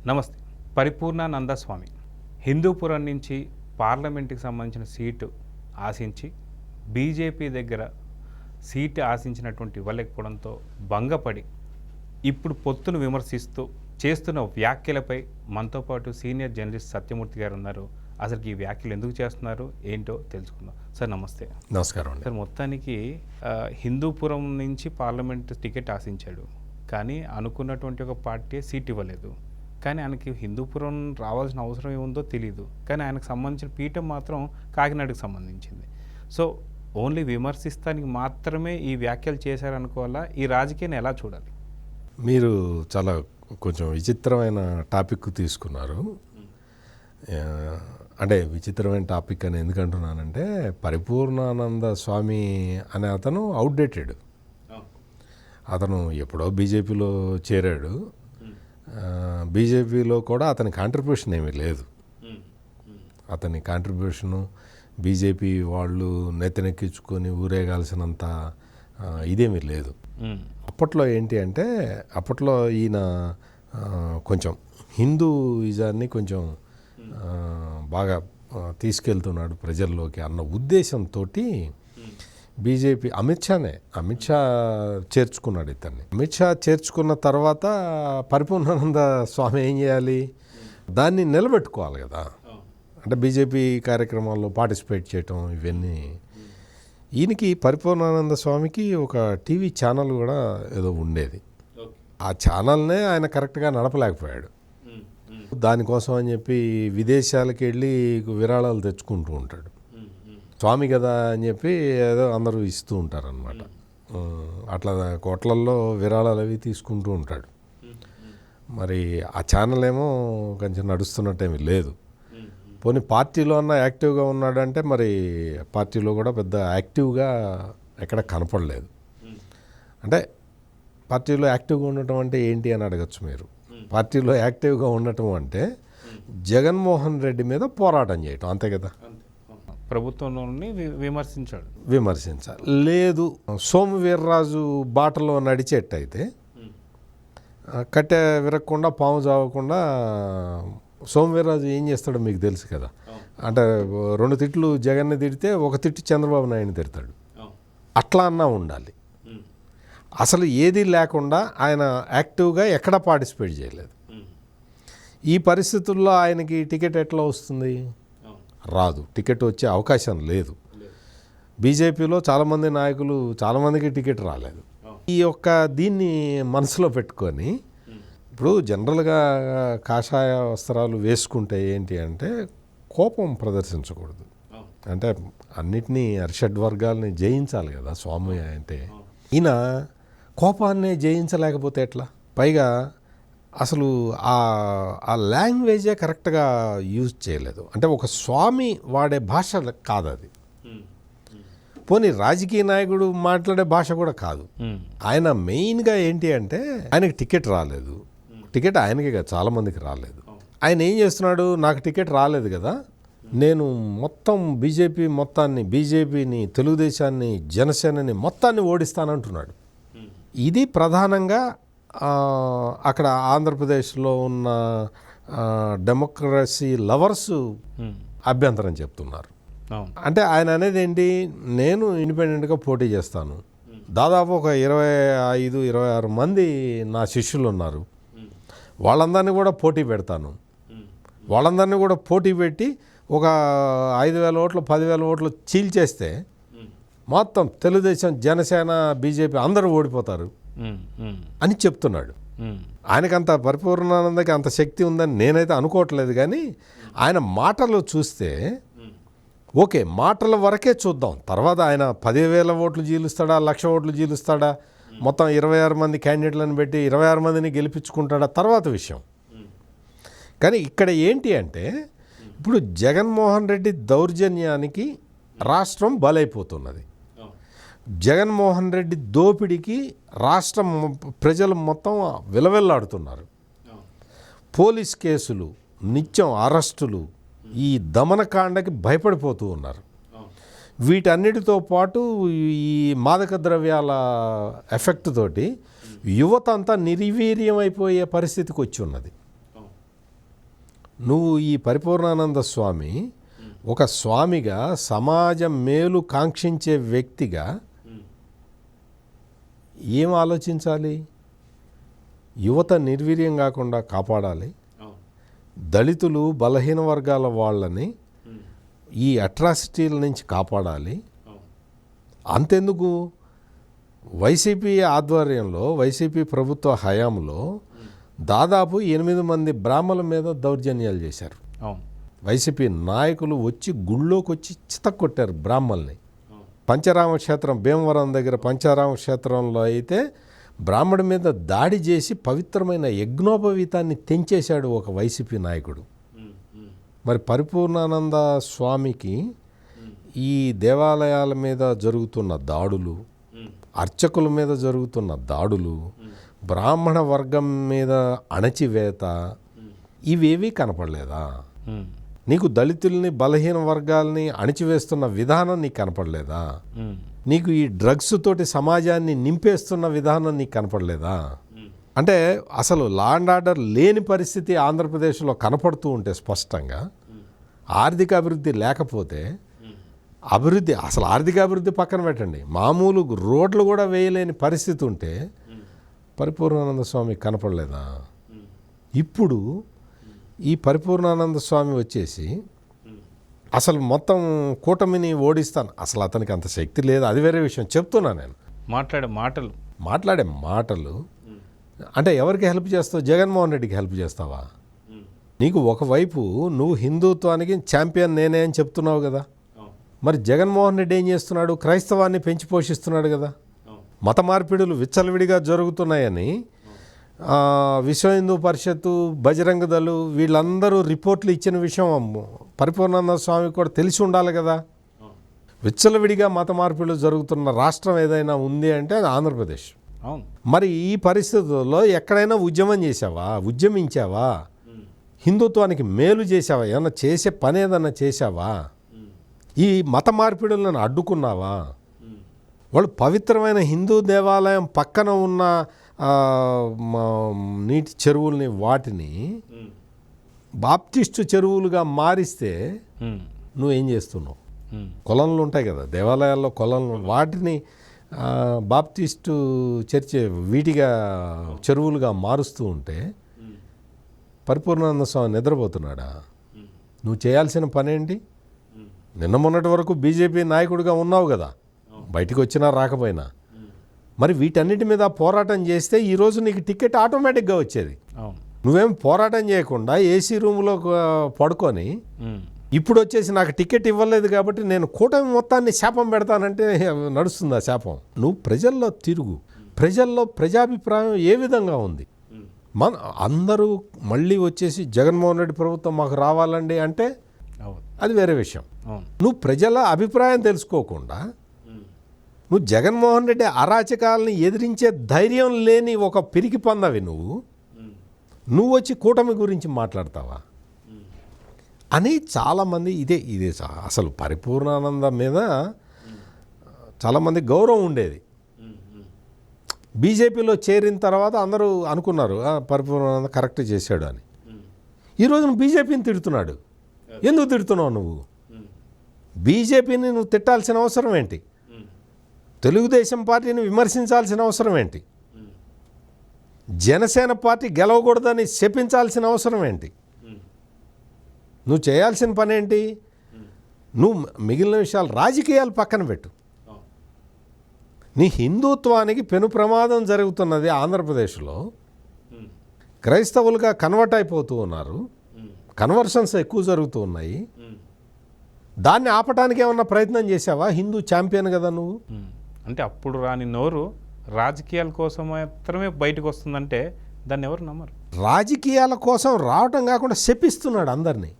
నమస్తే. పరిపూర్ణానంద స్వామి హిందూపురం నుంచి పార్లమెంటుకి సంబంధించిన సీటు ఆశించి బీజేపీ దగ్గర సీటు ఆశించినటువంటి ఇవ్వలేకపోవడంతో భంగపడి ఇప్పుడు పొత్తును విమర్శిస్తూ చేస్తున్న వ్యాఖ్యలపై మనతో పాటు సీనియర్ జర్నలిస్ట్ సత్యమూర్తి గారు ఉన్నారు. అసలు ఈ వ్యాఖ్యలు ఎందుకు చేస్తున్నారు ఏంటో తెలుసుకుందాం. సార్ నమస్తే. నమస్కారం అండి. సార్, మొత్తానికి హిందూపురం నుంచి పార్లమెంట్ టికెట్ ఆశించాడు, కానీ అనుకున్నటువంటి ఒక పార్టీ సీట్ ఇవ్వలేదు. కానీ ఆయనకి హిందూపురం రావాల్సిన అవసరం ఏముందో తెలియదు, కానీ ఆయనకు సంబంధించిన పీఠం మాత్రం కాకినాడకు సంబంధించింది. సో ఓన్లీ విమర్శిస్తానికి మాత్రమే ఈ వ్యాఖ్యలు చేశారనుకోవాలా? ఈ రాజకీయాన్ని ఎలా చూడాలి? మీరు చాలా కొంచెం విచిత్రమైన టాపిక్ తీసుకున్నారు. అంటే విచిత్రమైన టాపిక్ అని ఎందుకంటున్నానంటే, పరిపూర్ణానంద స్వామి అనే అతను అవుట్డేటెడ్. అతను ఎప్పుడో బీజేపీలో చేరాడు. బీజేపీలో కూడా అతని కాంట్రిబ్యూషన్ ఏమీ లేదు. అతని కాంట్రిబ్యూషను బీజేపీ వాళ్ళు నెత్తనెక్కించుకొని ఊరేగాల్సినంత ఇదేమీ లేదు. అప్పట్లో ఏంటి అంటే, అప్పట్లో ఈయన కొంచెం హిందూయిజాన్ని కొంచెం బాగా తీసుకెళ్తున్నాడు ప్రజల్లోకి అన్న ఉద్దేశంతో బీజేపీ అమిత్ షా చేర్చుకున్నాడు ఇతన్ని. అమిత్ షా చేర్చుకున్న తర్వాత పరిపూర్ణానంద స్వామి ఏం చేయాలి? దాన్ని నిలబెట్టుకోవాలి కదా. అంటే బీజేపీ కార్యక్రమాల్లో పార్టిసిపేట్ చేయటం ఇవన్నీ. ఈయనకి పరిపూర్ణానంద స్వామికి ఒక టీవీ ఛానల్ కూడా ఏదో ఉండేది. ఆ ఛానల్నే ఆయన కరెక్ట్గా నడపలేకపోయాడు. దానికోసం అని చెప్పి విదేశాలకు వెళ్ళి విరాళాలు తెచ్చుకుంటూ ఉంటాడు. స్వామి కదా అని చెప్పి ఏదో అందరూ ఇస్తూ ఉంటారనమాట. అట్లా కోట్లల్లో విరాళాలు అవి తీసుకుంటూ ఉంటాడు. మరి ఆ ఛానల్ ఏమో కొంచెం నడుస్తున్నట్టేమీ లేదు. పోనీ పార్టీలో అన్న యాక్టివ్గా ఉన్నాడంటే మరి పార్టీలో కూడా పెద్ద యాక్టివ్గా ఎక్కడ కనపడలేదు. అంటే పార్టీలో యాక్టివ్గా ఉండటం అంటే ఏంటి అని అడగచ్చు మీరు. పార్టీలో యాక్టివ్గా ఉండటం అంటే జగన్మోహన్ రెడ్డి మీద పోరాటం చేయటం, అంతే కదా. ప్రభుత్వంలోని విమర్శించాలి. లేదు, సోము వీర్రాజు బాటలో నడిచేట్టయితే కట్టె విరగకుండా పాము చావకుండా సోము వీర్రాజు ఏం చేస్తాడో మీకు తెలుసు కదా. అంటే 2 తిట్లు జగన్ని తిడితే 1 తిట్టు చంద్రబాబు నాయుడిని తిడతాడు. అట్లా అన్నా ఉండాలి. అసలు ఏది లేకుండా ఆయన యాక్టివ్గా ఎక్కడా పార్టిసిపేట్ చేయలేదు. ఈ పరిస్థితుల్లో ఆయనకి టికెట్ ఎట్లా వస్తుంది? రాదు. టికెట్ వచ్చే అవకాశం లేదు. బీజేపీలో చాలామంది నాయకులు చాలామందికి టికెట్ రాలేదు. ఈ యొక్క దీన్ని మనసులో పెట్టుకొని ఇప్పుడు జనరల్గా కాషాయ వస్త్రాలు వేసుకుంటే ఏంటి అంటే కోపం ప్రదర్శించకూడదు. అంటే అన్నిటినీ అరిషడ్ వర్గాల్ని జయించాలి కదా స్వామి అంటే. ఈయన కోపాన్ని జయించలేకపోతే ఎట్లా? పైగా అసలు ఆ లాంగ్వేజే కరెక్ట్గా యూజ్ చేయలేదు. అంటే ఒక స్వామి వాడే భాష కాదు అది. పోనీ రాజకీయ నాయకుడు మాట్లాడే భాష కూడా కాదు. ఆయన మెయిన్గా ఏంటి అంటే ఆయనకి టికెట్ రాలేదు. టికెట్ ఆయనకి కదా, చాలామందికి రాలేదు. ఆయన ఏం చేస్తున్నాడు? నాకు టికెట్ రాలేదు కదా, నేను మొత్తం బీజేపీని, తెలుగుదేశాన్ని, జనసేనని మొత్తాన్ని ఓడిస్తానంటున్నాడు. ఇది ప్రధానంగా అక్కడ ఆంధ్రప్రదేశ్లో ఉన్న డెమోక్రసీ లవర్స్ అభ్యంతరం చెప్తున్నారు. అంటే ఆయన అనేది ఏంటి? నేను ఇండిపెండెంట్గా పోటీ చేస్తాను. దాదాపు ఒక 25-26 మంది నా శిష్యులు ఉన్నారు. వాళ్ళందరినీ కూడా పోటీ పెడతాను. వాళ్ళందరినీ కూడా పోటీ పెట్టి ఒక 5,000 ఓట్లు 10,000 ఓట్లు చీల్చేస్తే మొత్తం తెలుగుదేశం, జనసేన, బీజేపీ అందరూ ఓడిపోతారు అని చెప్తున్నాడు. ఆయనకంత పరిపూర్ణానందకి అంత శక్తి ఉందని నేనైతే అనుకోవట్లేదు. కానీ ఆయన మాటలు చూస్తే ఓకే, మాటల వరకే చూద్దాం. తర్వాత ఆయన 10,000 ఓట్లు జీలుస్తాడా, 1,00,000 ఓట్లు జీలుస్తాడా, మొత్తం 26 మంది క్యాండిడేట్లను పెట్టి 26 మందిని గెలిపించుకుంటాడా తర్వాత విషయం. కానీ ఇక్కడ ఏంటి అంటే ఇప్పుడు జగన్మోహన్ రెడ్డి దౌర్జన్యానికి రాష్ట్రం బలైపోతున్నది. జగన్మోహన్ రెడ్డి దోపిడీకి రాష్ట్రం ప్రజలు మొత్తం విలవిల్లాడుతున్నారు. పోలీస్ కేసులు, నిత్యం అరెస్టులు, ఈ దమనకాండకి భయపడిపోతూ ఉన్నారు. వీటన్నిటితో పాటు ఈ మాదక ద్రవ్యాల ఎఫెక్ట్ తోటి యువత అంతా నిర్వీర్యం అయిపోయే పరిస్థితికి వచ్చి ఉన్నది. నువ్వు ఈ పరిపూర్ణానంద స్వామి ఒక స్వామిగా సమాజం మేలు కాంక్షించే వ్యక్తిగా ఏం ఆలోచించాలి? యువత నిర్వీర్యం కాకుండా కాపాడాలి, దళితులు బలహీన వర్గాల వాళ్ళని ఈ అట్రాసిటీల నుంచి కాపాడాలి. అంతెందుకు, వైసీపీ ఆధ్వర్యంలో వైసీపీ ప్రభుత్వ హయాంలో దాదాపు 8 మంది బ్రాహ్మణుల మీద దౌర్జన్యాలు చేశారు. వైసీపీ నాయకులు వచ్చి గుళ్ళోకి వచ్చి చితక్కొట్టారు బ్రాహ్మణుల్ని. పంచరామక్షేత్రం భీమవరం దగ్గర పంచరామక్షేత్రంలో అయితే బ్రాహ్మడి మీద దాడి చేసి పవిత్రమైన యజ్ఞోపవీతాన్ని తెంచేశాడు ఒక వైసీపీ నాయకుడు. మరి పరిపూర్ణానంద స్వామికి ఈ దేవాలయాల మీద జరుగుతున్న దాడులు, అర్చకుల మీద జరుగుతున్న దాడులు, బ్రాహ్మణ వర్గం మీద అణచివేత ఇవేవీ కనపడలేదా? నీకు దళితుల్ని బలహీన వర్గాల్ని అణిచివేస్తున్న విధానం నీకు కనపడలేదా? నీకు ఈ డ్రగ్స్ తోటి సమాజాన్ని నింపేస్తున్న విధానం నీకు కనపడలేదా? అంటే అసలు లా అండ్ ఆర్డర్ లేని పరిస్థితి ఆంధ్రప్రదేశ్లో కనపడుతూ ఉంటే స్పష్టంగా, ఆర్థిక అభివృద్ధి లేకపోతే, అభివృద్ధి అసలు ఆర్థిక అభివృద్ధి పక్కన పెట్టండి, మామూలు రోడ్లు కూడా వేయలేని పరిస్థితి ఉంటే పరిపూర్ణానంద స్వామి కనపడలేదా? ఇప్పుడు ఈ పరిపూర్ణానంద స్వామి వచ్చేసి అసలు మొత్తం కూటమిని ఓడిస్తాను, అసలు అతనికి అంత శక్తి లేదు, అది వేరే విషయం చెప్తున్నా నేను. మాట్లాడే మాటలు అంటే ఎవరికి హెల్ప్ చేస్తావు? జగన్మోహన్ రెడ్డికి హెల్ప్ చేస్తావా? నీకు ఒకవైపు నువ్వు హిందుత్వానికి ఛాంపియన్ నేనే అని చెప్తున్నావు కదా, మరి జగన్మోహన్ రెడ్డి ఏం చేస్తున్నాడు? క్రైస్తవాన్ని పెంచి పోషిస్తున్నాడు కదా. మత మార్పిడులు విచ్చలవిడిగా జరుగుతున్నాయని విశ్వ హిందూ పరిషత్తు, బజరంగ దళ్ వీళ్ళందరూ రిపోర్ట్లు ఇచ్చిన విషయం పరిపూర్ణానంద స్వామి కూడా తెలిసి ఉండాలి కదా. విచ్చలవిడిగా మత మార్పిడులు జరుగుతున్న రాష్ట్రం ఏదైనా ఉంది అంటే అది ఆంధ్రప్రదేశ్. మరి ఈ పరిస్థితుల్లో ఎక్కడైనా ఉద్యమించావా? హిందుత్వానికి మేలు చేసావా? ఏమన్నా చేసే పని ఏదన్నా చేసావా? ఈ మత మార్పిడులను అడ్డుకున్నావా? వాళ్ళు పవిత్రమైన హిందూ దేవాలయం పక్కన ఉన్న నీటి చెరువుల్ని వాటిని బాప్టిస్టు చెరువులుగా మారిస్తే నువ్వేం చేస్తున్నావు? కొలనులు ఉంటాయి కదా దేవాలయాల్లో, కొలనులు, వాటిని బాప్టిస్టు చర్చి వీటిగా చెరువులుగా మారుస్తూ ఉంటే పరిపూర్ణానంద స్వామి నిద్రపోతున్నాడా? నువ్వు చేయాల్సిన పనేంటి? నిన్న మొన్నటి వరకు బీజేపీ నాయకుడిగా ఉన్నావు కదా, బయటికి వచ్చినా రాకపోయినా. మరి వీటన్నిటి మీద పోరాటం చేస్తే ఈరోజు నీకు టికెట్ ఆటోమేటిక్గా వచ్చేది. నువ్వేం పోరాటం చేయకుండా ఏసీ రూమ్లో పడుకొని ఇప్పుడు వచ్చేసి నాకు టికెట్ ఇవ్వలేదు కాబట్టి నేను కూటమి మొత్తాన్ని శాపం పెడతానంటే నడుస్తుందా శాపం? నువ్వు ప్రజల్లో తిరుగు, ప్రజల్లో ప్రజాభిప్రాయం ఏ విధంగా ఉంది? అందరూ మళ్ళీ వచ్చేసి జగన్మోహన్ రెడ్డి ప్రభుత్వం మాకు రావాలండి అంటే అది వేరే విషయం. నువ్వు ప్రజల అభిప్రాయం తెలుసుకోకుండా నువ్వు జగన్మోహన్ రెడ్డి అరాచకాలని ఎదిరించే ధైర్యం లేని ఒక పిరికి పొందవి నువ్వు వచ్చి కూటమి గురించి మాట్లాడతావా అని చాలామంది ఇదే అసలు పరిపూర్ణానంద మీద చాలామంది గౌరవం ఉండేది. బీజేపీలో చేరిన తర్వాత అందరూ అనుకున్నారు పరిపూర్ణానంద కరెక్ట్ చేశాడు అని. ఈరోజు నువ్వు బీజేపీని తిడుతున్నాడు. ఎందుకు తిడుతున్నావు? నువ్వు బీజేపీని నువ్వు తిట్టాల్సిన అవసరం ఏంటి? తెలుగుదేశం పార్టీని విమర్శించాల్సిన అవసరం ఏంటి? జనసేన పార్టీ గెలవకూడదని శపించాల్సిన అవసరం ఏంటి? నువ్వు చేయాల్సిన పని ఏంటి? నువ్వు మిగిలిన విషయాలు రాజకీయాలు పక్కన పెట్టు. నీ హిందుత్వానికి పెను ప్రమాదం జరుగుతున్నది. ఆంధ్రప్రదేశ్లో క్రైస్తవులుగా కన్వర్ట్ అయిపోతూ ఉన్నారు, కన్వర్షన్స్ ఎక్కువ జరుగుతూ ఉన్నాయి. దాన్ని ఆపటానికి ఏమన్నా ప్రయత్నం చేసావా? హిందూ ఛాంపియన్ కదా నువ్వు. అంటే అప్పుడు రాని నోరు రాజకీయాల కోసం మాత్రమే బయటకు వస్తుందంటే దాన్ని ఎవరు నమ్మరు. రాజకీయాల కోసం రావటం కాకుండా శపిస్తున్నాడు అందరినీ.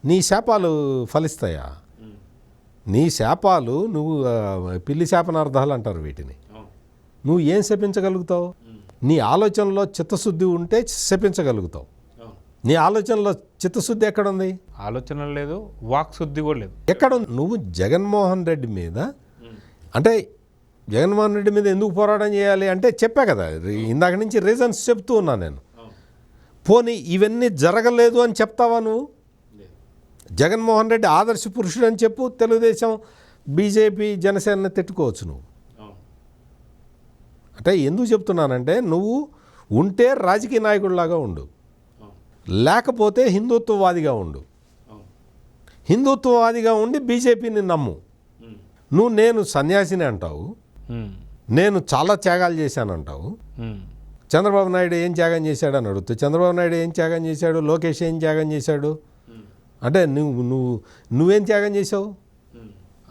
నీ శాపాలు ఫలిస్తాయా? నీ శాపాలు నువ్వు పిల్లి శాపనార్థాలు అంటారు వీటిని. నువ్వు ఏం శపించగలుగుతావు? నీ ఆలోచనలో చిత్తశుద్ధి ఉంటే శపించగలుగుతావు. నీ ఆలోచనలో చిత్తశుద్ధి ఎక్కడుంది? ఆలోచన లేదు, వాక్ శుద్ధి కూడా లేదు. ఎక్కడుంది? నువ్వు జగన్మోహన్ రెడ్డి మీద అంటే జగన్మోహన్ రెడ్డి మీద ఎందుకు పోరాటం చేయాలి అంటే చెప్పా కదా, ఇందాక నుంచి రీజన్స్ చెప్తూ ఉన్నా నేను. పోనీ ఇవన్నీ జరగలేదు అని చెప్తావా నువ్వు? జగన్మోహన్ రెడ్డి ఆదర్శ పురుషుడు అని చెప్పు, తెలుగుదేశం బీజేపీ జనసేనని తిట్టుకోవచ్చు నువ్వు. అంటే ఎందుకు చెప్తున్నానంటే, నువ్వు ఉంటే రాజకీయ నాయకుడిలాగా ఉండు, లేకపోతే హిందుత్వవాదిగా ఉండు. హిందుత్వవాదిగా ఉండి బీజేపీని నమ్ము. నువ్వు నేను సన్యాసిని అంటావు, నేను చాలా త్యాగాలు చేశానంటావు. చంద్రబాబు నాయుడు ఏం త్యాగం చేశాడని అడుగుతూ, చంద్రబాబు నాయుడు ఏం త్యాగం చేశాడు, లోకేష్ ఏం త్యాగం చేశాడు అంటే నువ్వేం త్యాగం చేసావు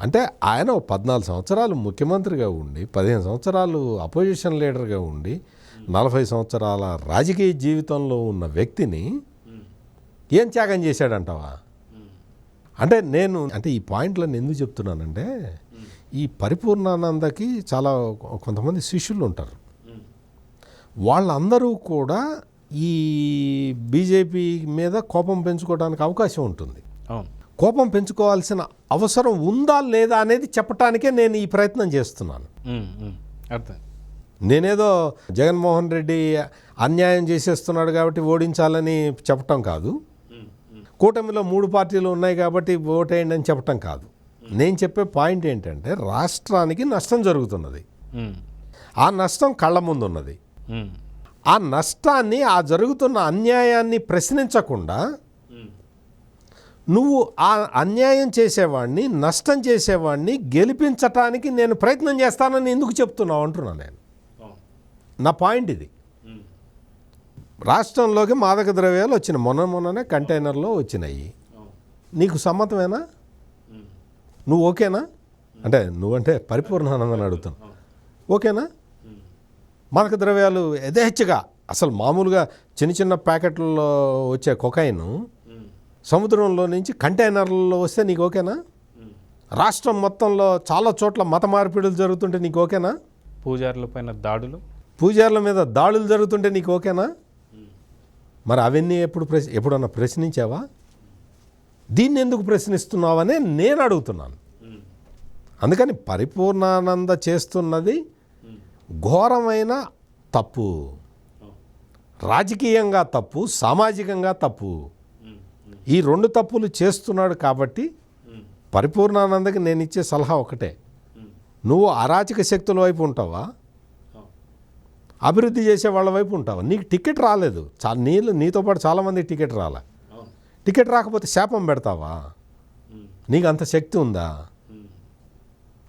అంటే, ఆయన 14 సంవత్సరాలు ముఖ్యమంత్రిగా ఉండి, 15 సంవత్సరాలు అపోజిషన్ లీడర్గా ఉండి, 40 సంవత్సరాల రాజకీయ జీవితంలో ఉన్న వ్యక్తిని ఏం త్యాగం చేశాడంటావా? అంటే ఈ పాయింట్లను ఎందుకు చెప్తున్నానంటే, ఈ పరిపూర్ణానందకి చాలా కొంతమంది శిష్యులు ఉంటారు. వాళ్ళందరూ కూడా ఈ బీజేపీ మీద కోపం పెంచుకోవడానికి అవకాశం ఉంటుంది. కోపం పెంచుకోవాల్సిన అవసరం ఉందా లేదా అనేది చెప్పటానికే నేను ఈ ప్రయత్నం చేస్తున్నాను. నేనేదో జగన్మోహన్ రెడ్డి అన్యాయం చేసేస్తున్నాడు కాబట్టి ఓడించాలని చెప్పటం కాదు, కూటమిలో 3 పార్టీలు ఉన్నాయి కాబట్టి ఓటేయండి అని చెప్పటం కాదు. నేను చెప్పే పాయింట్ ఏంటంటే, రాష్ట్రానికి నష్టం జరుగుతున్నది, ఆ నష్టం కళ్ళ ముందు ఉన్నది. ఆ నష్టాన్ని, ఆ జరుగుతున్న అన్యాయాన్ని ప్రశ్నించకుండా నువ్వు ఆ అన్యాయం చేసేవాడిని, నష్టం చేసేవాడిని గెలిపించటానికి నేను ప్రయత్నం చేస్తానని ఎందుకు చెప్తున్నావు అంటున్నాను నేను. నా పాయింట్ ఇది. రాష్ట్రంలోకి మాదక ద్రవ్యాలు వచ్చిన మొన్ననే కంటైనర్లో వచ్చినాయి. నీకు సమ్మతమేనా? నువ్వు ఓకేనా? అంటే నువ్వంటే పరిపూర్ణానందని అడుగుతాను, ఓకేనా? మాదక ద్రవ్యాలు యథేచ్ఛగా, అసలు మామూలుగా చిన్న ప్యాకెట్లలో వచ్చే కొకైన్ సముద్రంలో నుంచి కంటైనర్లలో వస్తే నీకు ఓకేనా? రాష్ట్రం మొత్తంలో చాలా చోట్ల మత మార్పిడులు జరుగుతుంటే నీకు ఓకేనా? పూజారుల మీద దాడులు జరుగుతుంటే నీకు ఓకేనా? మరి అవన్నీ ఎప్పుడన్నా ప్రశ్నించావా? దీన్ని ఎందుకు ప్రశ్నిస్తున్నావనే నేను అడుగుతున్నాను. అందుకని పరిపూర్ణానంద చేస్తున్నది ఘోరమైన తప్పు, రాజకీయంగా తప్పు, సామాజికంగా తప్పు. ఈ 2 తప్పులు చేస్తున్నాడు. కాబట్టి పరిపూర్ణానందకి నేను ఇచ్చే సలహా ఒకటే, నువ్వు అరాచక శక్తుల వైపు ఉంటావా, అభివృద్ధి చేసే వాళ్ళ వైపు ఉంటావా? నీకు టికెట్ రాలేదు, నీతో పాటు చాలామంది టికెట్ రాలే. టికెట్ రాకపోతే శాపం పెడతావా? నీకు అంత శక్తి ఉందా?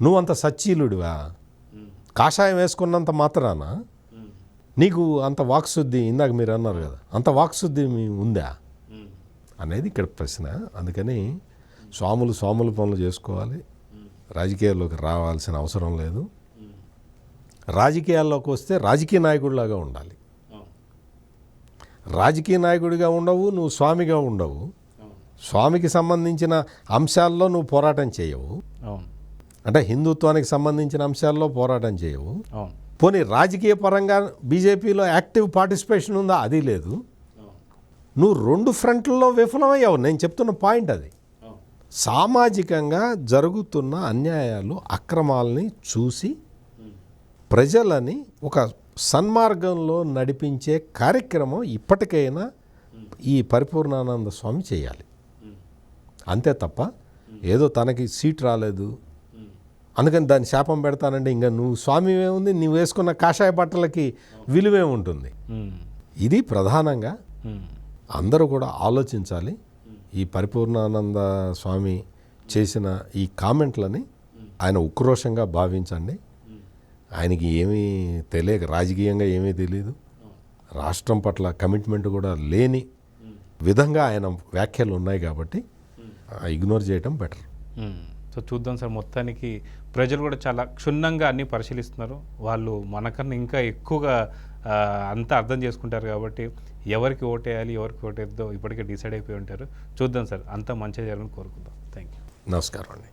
నువ్వంత సచ్చీలుడివా? కాషాయం వేసుకున్నంత మాత్రాన నీకు అంత వాక్శుద్ధి, ఇందాక మీరు అన్నారు కదా, అంత వాక్శుద్ధి ఉందా అనేది ఇక్కడ ప్రశ్న. అందుకని స్వాములు పనులు చేసుకోవాలి, రాజకీయాల్లోకి రావాల్సిన అవసరం లేదు. రాజకీయాల్లోకి వస్తే రాజకీయ నాయకుడిలాగా ఉండాలి. రాజకీయ నాయకుడిగా ఉండవు, నువ్వు స్వామిగా ఉండవు. స్వామికి సంబంధించిన అంశాల్లో నువ్వు పోరాటం చేయవు, అంటే హిందుత్వానికి సంబంధించిన అంశాల్లో పోరాటం చేయవు. పోనీ రాజకీయ పరంగా బీజేపీలో యాక్టివ్ పార్టిసిపేషన్ ఉందా? అది లేదు. నువ్వు 2 ఫ్రంట్లలో విఫలమయ్యావు. నేను చెప్తున్న పాయింట్ అది. సామాజికంగా జరుగుతున్న అన్యాయాలు, అక్రమాలని చూసి ప్రజలని ఒక సన్మార్గంలో నడిపించే కార్యక్రమం ఇప్పటికైనా ఈ పరిపూర్ణానంద స్వామి చేయాలి. అంతే తప్ప ఏదో తనకి సీట్ రాలేదు అందుకని దాన్ని శాపం పెడతానంటే ఇంకా నువ్వు స్వామి ఏముంది, నువ్వు వేసుకున్న కాషాయ బట్టలకి విలువే ఉంటుంది. ఇది ప్రధానంగా అందరూ కూడా ఆలోచించాలి. ఈ పరిపూర్ణానంద స్వామి చేసిన ఈ కామెంట్లని ఆయన ఉక్రోషంగా భావించండి. ఆయనకి ఏమీ తెలియక, రాజకీయంగా ఏమీ తెలియదు, రాష్ట్రం పట్ల కమిట్మెంట్ కూడా లేని విధంగా ఆయన వ్యాఖ్యలు ఉన్నాయి కాబట్టి ఇగ్నోర్ చేయటం బెటర్. సో చూద్దాం సార్, మొత్తానికి ప్రజలు కూడా చాలా క్షుణ్ణంగా అన్నీ పరిశీలిస్తున్నారు. వాళ్ళు మనకన్నా ఇంకా ఎక్కువగా అంతా అర్థం చేసుకుంటారు కాబట్టి ఎవరికి ఓటేయాలి ఎవరికి ఓటేద్దో ఇప్పటికే డిసైడ్ అయిపోయి ఉంటారు. చూద్దాం సార్, అంతా మంచిగా జరగాలని కోరుకుందాం. Thank you. నమస్కారం అండి.